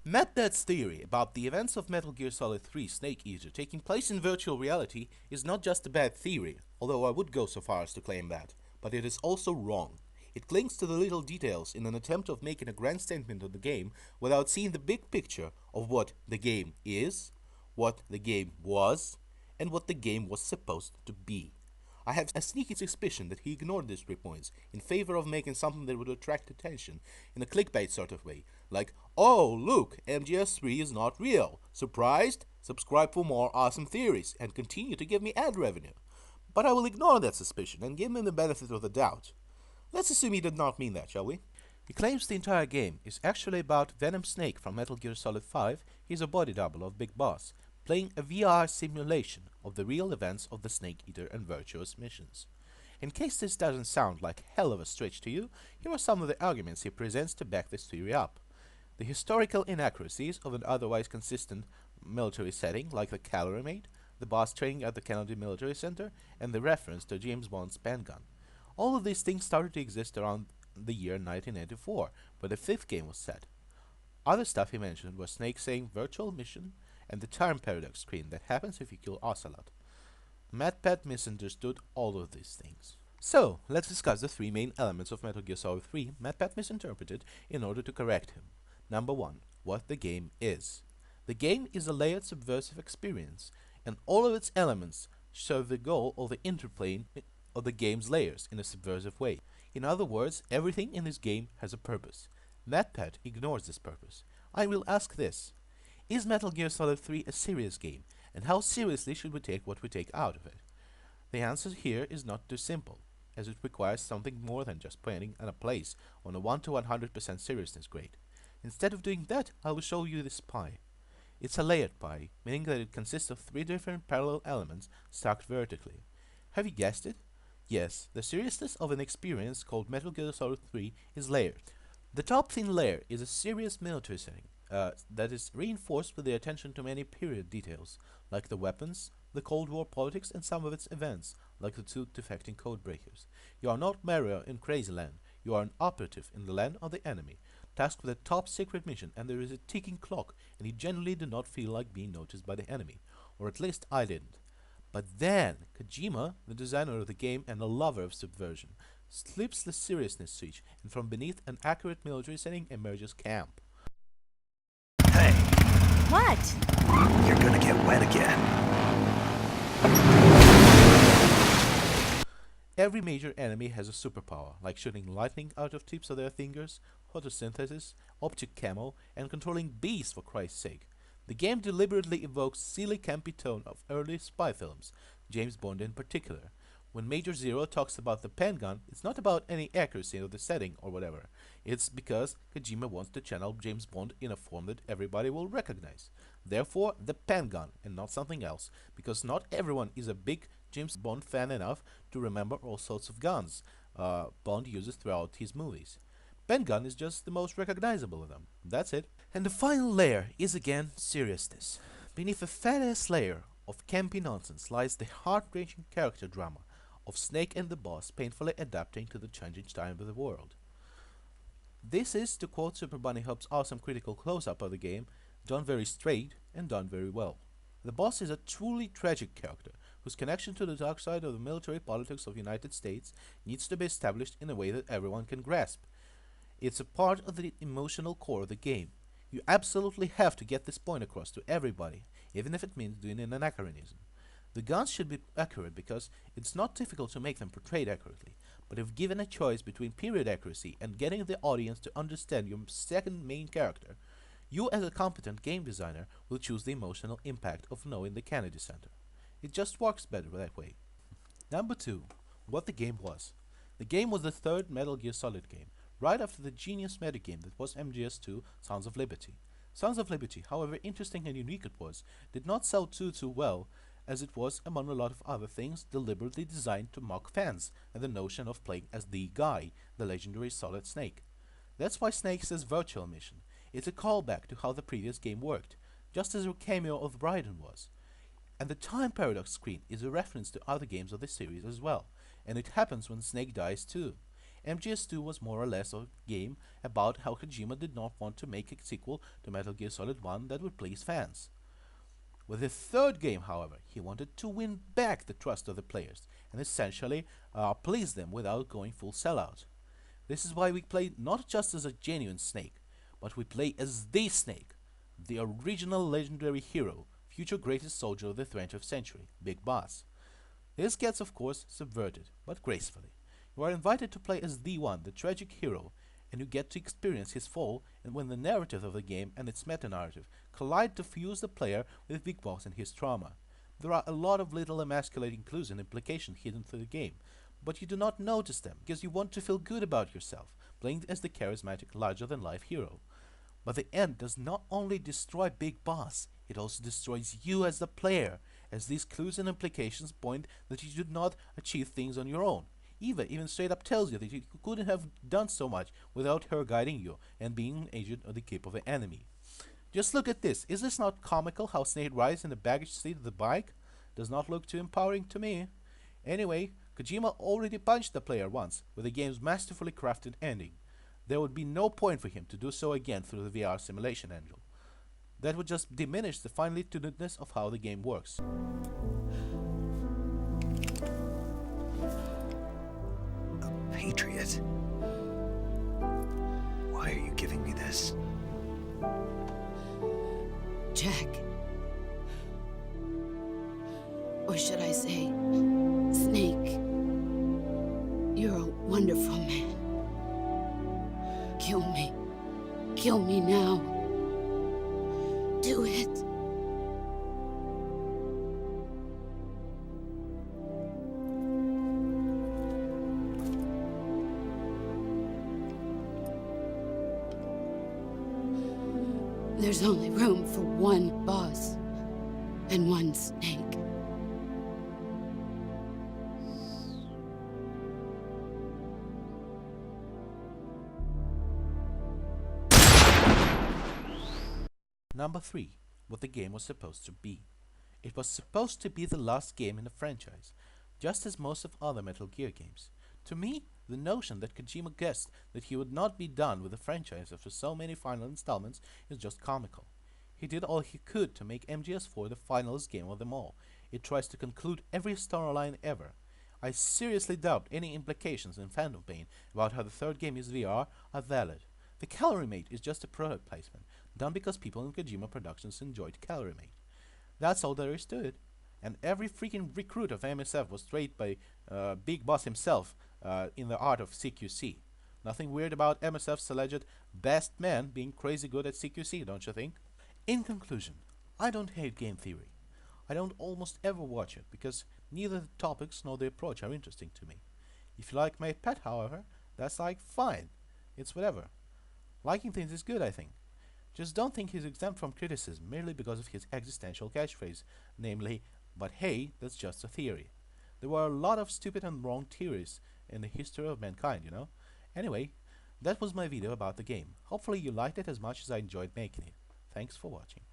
MatPat's theory about the events of Metal Gear Solid 3 Snake Eater taking place in virtual reality is not just a bad theory, although I would go so far as to claim that, but it is also wrong. It clings to the little details in an attempt of making a grand statement of the game without seeing the big picture of what the game is, what the game was, and what the game was supposed to be. I have a sneaky suspicion that he ignored these 3 points in favor of making something that would attract attention in a clickbait sort of way, like, oh look, MGS 3 is not real. Surprised? Subscribe for more awesome theories and continue to give me ad revenue. But I will ignore that suspicion and give him the benefit of the doubt. Let's assume he did not mean that, shall we? He claims the entire game is actually about Venom Snake from Metal Gear Solid 5. He's a body double of Big Boss, playing a VR simulation of the real events of the Snake Eater and Virtuous missions. In case this doesn't sound like hell of a stretch to you, here are some of the arguments he presents to back this theory up. The historical inaccuracies of an otherwise consistent military setting, like the calorie mate, the boss training at the Kennedy Military Center, and the reference to James Bond's pen gun. All of these things started to exist around the year 1984, where the fifth game was set. Other stuff he mentioned was Snake saying virtual mission and the time paradox screen that happens if you kill Ocelot. MatPat misunderstood all of these things. So, let's discuss the 3 main elements of Metal Gear Solid 3 MatPat misinterpreted in order to correct him. Number 1. What the game is. The game is a layered subversive experience, and all of its elements serve the goal of the interplay of the game's layers in a subversive way. In other words, everything in this game has a purpose. MatPat ignores this purpose. I will ask this. Is Metal Gear Solid 3 a serious game, and how seriously should we take what we take out of it? The answer here is not too simple, as it requires something more than just putting a place on a 1 to 100% seriousness grade. Instead of doing that, I will show you this pie. It's a layered pie, meaning that it consists of 3 different parallel elements stacked vertically. Have you guessed it? Yes, the seriousness of an experience called Metal Gear Solid 3 is layered. The top thin layer is a serious military setting that is reinforced with the attention to many period details, like the weapons, the Cold War politics, and some of its events, like the 2 defecting codebreakers. You are not Mario in Crazy Land, you are an operative in the land of the enemy, tasked with a top secret mission, and there is a ticking clock, and you generally do not feel like being noticed by the enemy, or at least I didn't. But then, Kojima, the designer of the game and a lover of subversion, slips the seriousness switch, and from beneath an accurate military setting emerges camp. Hey, What? you're gonna get wet again. Every major enemy has a superpower, like shooting lightning out of tips of their fingers, photosynthesis, optic camo, and controlling bees for Christ's sake. The game deliberately evokes silly campy tone of early spy films, James Bond in particular. When Major Zero talks about the pen gun, it's not about any accuracy of the setting or whatever. It's because Kojima wants to channel James Bond in a form that everybody will recognize. Therefore, the pen gun and not something else, because not everyone is a big James Bond fan enough to remember all sorts of guns Bond uses throughout his movies. Pen gun is just the most recognizable of them. That's it. And the final layer is again seriousness. Beneath a fat-ass layer of campy nonsense lies the heart-wrenching character drama of Snake and the boss painfully adapting to the changing time of the world. This is, to quote Super Bunny Hop's awesome critical close-up of the game, done very straight and done very well. The boss is a truly tragic character whose connection to the dark side of the military politics of the United States needs to be established in a way that everyone can grasp. It's a part of the emotional core of the game. You absolutely have to get this point across to everybody, even if it means doing an anachronism. The guns should be accurate because it's not difficult to make them portrayed accurately, but if given a choice between period accuracy and getting the audience to understand your second main character, you as a competent game designer will choose the emotional impact of knowing the Kennedy Center. It just works better that way. Number 2. What the game was. The game was the third Metal Gear Solid game, right after the genius metagame that was MGS2 Sons of Liberty. Sons of Liberty, however interesting and unique it was, did not sell too well, as it was, among a lot of other things, deliberately designed to mock fans and the notion of playing as the guy, the legendary Solid Snake. That's why Snake says virtual mission. It's a callback to how the previous game worked, just as a cameo of Bryden was. And the time paradox screen is a reference to other games of the series as well, and it happens when Snake dies too. MGS 2 was more or less a game about how Kojima did not want to make a sequel to Metal Gear Solid 1 that would please fans. With the third game, however, he wanted to win back the trust of the players and essentially please them without going full sellout. This is why we play not just as a genuine Snake, but we play as the Snake, the original legendary hero, future greatest soldier of the 20th century, Big Boss. This gets, of course, subverted, but gracefully. You are invited to play as the one, the tragic hero, and you get to experience his fall and when the narrative of the game and its meta-narrative collide to fuse the player with Big Boss and his trauma. There are a lot of little emasculating clues and implications hidden through the game, but you do not notice them because you want to feel good about yourself, playing as the charismatic, larger-than-life hero. But the end does not only destroy Big Boss, it also destroys you as the player, as these clues and implications point that you did not achieve things on your own. Eva even straight up tells you that you couldn't have done so much without her guiding you and being an agent of the keep of the enemy. Just look at this. Is this not comical how Snake rides in the baggage seat of the bike? Does not look too empowering to me. Anyway, Kojima already punched the player once with the game's masterfully crafted ending. There would be no point for him to do so again through the VR simulation engine. That would just diminish the finely-tunedness of how the game works. A patriot? Why are you giving me this? Jack. Or should I say, Snake. You're a wonderful man. Kill me. Kill me now. Do it. There's only room for one boss and one Snake. Number 3. What the game was supposed to be. It was supposed to be the last game in the franchise, just as most of other Metal Gear games. To me, the notion that Kojima guessed that he would not be done with the franchise after so many final installments is just comical. He did all he could to make MGS4 the finalist game of them all. It tries to conclude every storyline ever. I seriously doubt any implications in Phantom Pain about how the third game is VR are valid. The Calorie Mate is just a product placement, done because people in Kojima Productions enjoyed Calorie Mate. That's all there is to it. And every freaking recruit of MSF was trained by Big Boss himself in the art of CQC. Nothing weird about MSF's alleged best man being crazy good at CQC, don't you think? In conclusion, I don't hate game theory. I don't almost ever watch it because neither the topics nor the approach are interesting to me. If you like MatPat, however, that's like fine. It's whatever. Liking things is good, I think. Just don't think he's exempt from criticism merely because of his existential catchphrase, namely, but hey, that's just a theory. There were a lot of stupid and wrong theories in the history of mankind, you know? Anyway, that was my video about the game. Hopefully you liked it as much as I enjoyed making it. Thanks for watching.